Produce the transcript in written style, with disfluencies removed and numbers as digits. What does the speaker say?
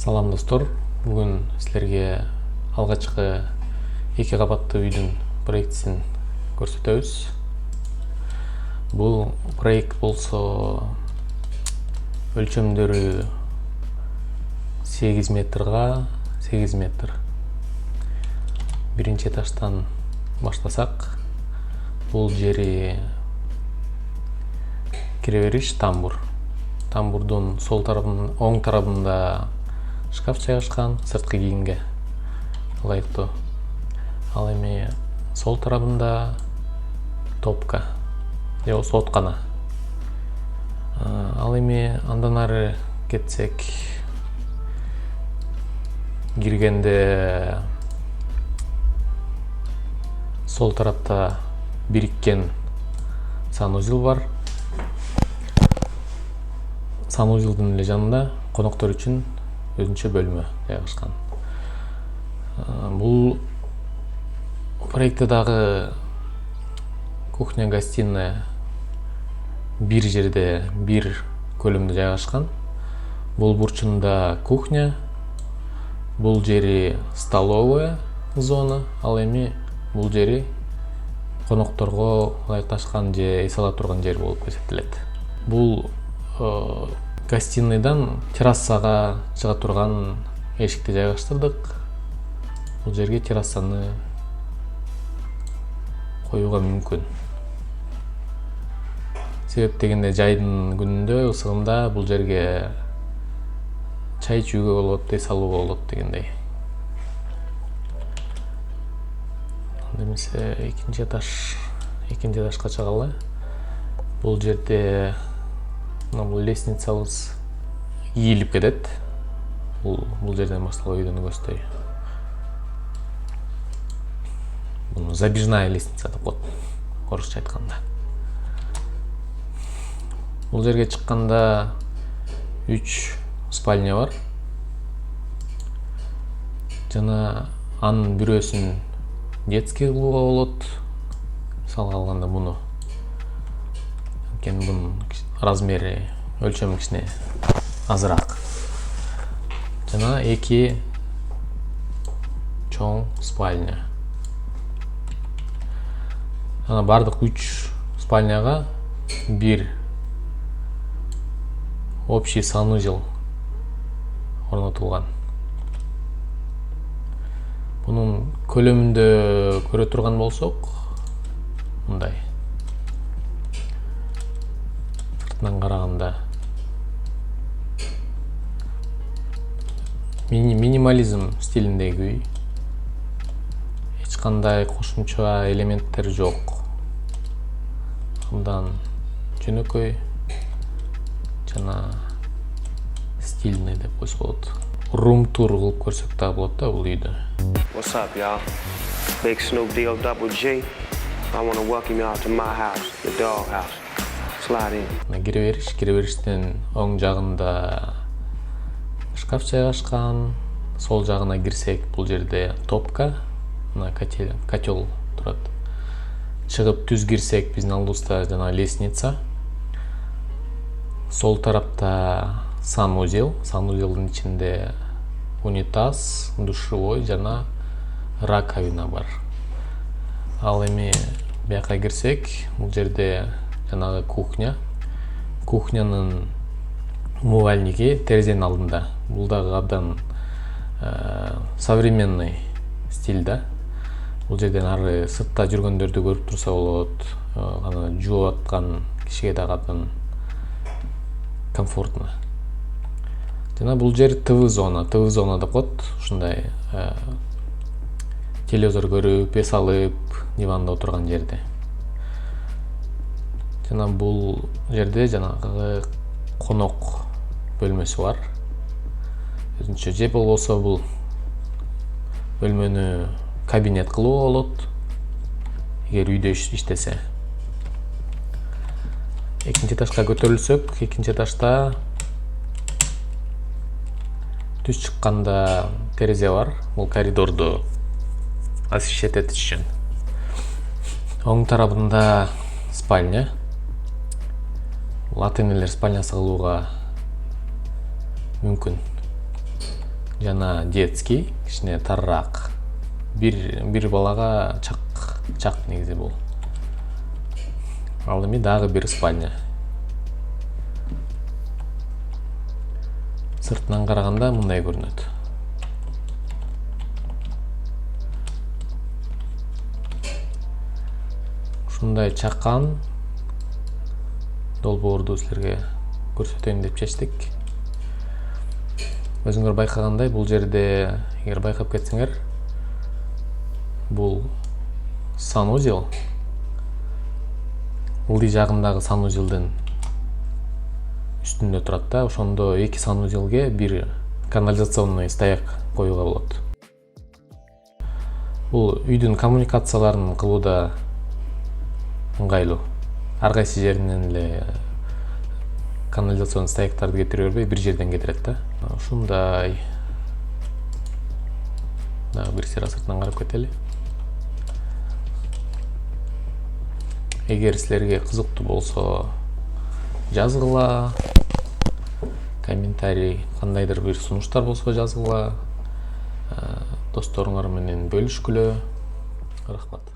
Салам достор, бүгін сілерге алғачқы 2 қабатты үйдің проектісін көрсөтөбүз. Бұл проект болсо өлчөмдөрү 8 метрга 8 метр. Биринчи этаждан баштасак, бұл жери киребериш тамбур. Тамбурдун оң тарабында шкаф жайгашкан, сырткы кийимге ылайыктуу. Ал эми сол тарабында топка же сооткана. Ал эми андан ары кетсек, киргенде сол тарапта бириккен санузел бар. Санузелдин эле жанында коноктор үчүн өзүнчө бөлмө жайгашкан. Бул проектте дагы кухня-гостиная бир жерде, бир көлөмдө жайгашкан. Бул бурчунда кухня, бул жери столовая зона, ал эми бул жери конокторго ылайыкташкан же эс ала турган жер болуп эсептелет. Бул гостиныйдан террасага чыга турган эшикти жайгаштырдык. Бул жерге террасаны коюуга мүмкүн. Себеп дегенде жайдын күнүндө, ысыгында бул жерге чай ичүүгө болот, эс алууга болот дегендей. Демесе экинчи этажга чыгалы. Бул жерде бул лестницабыз ийилип кетет. Бул жерден башталып үйдөн көздөй. Буну забежная лестница деп коет, орусча айтканда. Бул жерге чыкканда 3 спальня бар. Жана анын бирөөсүн детский кылууга болот. Мисалга алганда буну бунун размери, өлчөмү кичине азыраак. Жана 2 чоң спальня. Ана бардык 3 спальняга бир общий санузел орнотулган. Бунун көлөмүндө көрө турган болсок, мындай. Сыртынан караганда минимализм стилиндеги үй. Эч кандай кошумча элементтер жок. Мындан жөнөкөй жана стильный деп койсо болот. Рум-тур кылып көрсөк да болот да бул үйдө. What's up, y'all? Big Snoop D.O. Double G. I want to welcome y'all to my house, the dog house. Slide in. Киребериштин оң жагында шкаф жайгашкан. Сол жагына кирсек, бул жерде топка, мына котел турат. Чыгып түз кирсек, биздин алдыбызда жана лестница. Сол тарапта санузел, санузелдин ичинде унитаз, душевой жана раковина бар. Ал эми бияка кирсек, бул жерде жанагы кухня. Кухнянын умывальниги терезенин алдында. Бул дагы абдан современный стилда. Бул жерден ары сыртта жүргөндөрдү көрүп турса болот. Аны жууп аткан кишиге дагы абдан комфортно. Жана бул жер ТВ зона деп коет. Ушундай телевизор көрүп, эс алып, диванда отурган жерде. Жана бул жерде жанагы конок бөлмөсү бар. Өзүнчө же болбосо бул бөлмөнү кабинет кылууга болот, эгер үйдө иштесе. Экинчи этажга көтөрүлсөк, экинчи этажда түз чыкканда терезе бар. Бул коридорду освещать этиш үчүн. Оң тарабында спальня. Ата-энелер спальнясы кылууга мүмкүн. жана детский кичине тарыраак. Бир балага чак негизи бул. Ал эми дагы бир спальня. Сыртынан караганда мындай көрүнөт. Ушундай чакан долбоорду силерге көрсөтөйүн деп чечтик. Өзүңөр байкагандай, бул жерде, эгер байкап кетсеңер, бул санузел. Ылдый жагындагы санузелдин үстүндө турат да, ошондо эки санузелге бир канализационный стояк коюуга болот. Бул үйдүн коммуникацияларын кылууда ыңгайлуу. Ар кайсы жеринен эле канализационный стояктарды кетире бербей, бир жерден кетирет да. Ушундай. Дагы бир сыйра сыртынан карап кетели. Эгер силерге кызыктуу болсо, жазгыла. Комментарий, кандайдыр бир сунуштар болсо жазгыла. Досторуңар менен бөлүшкүлө. Рахмат.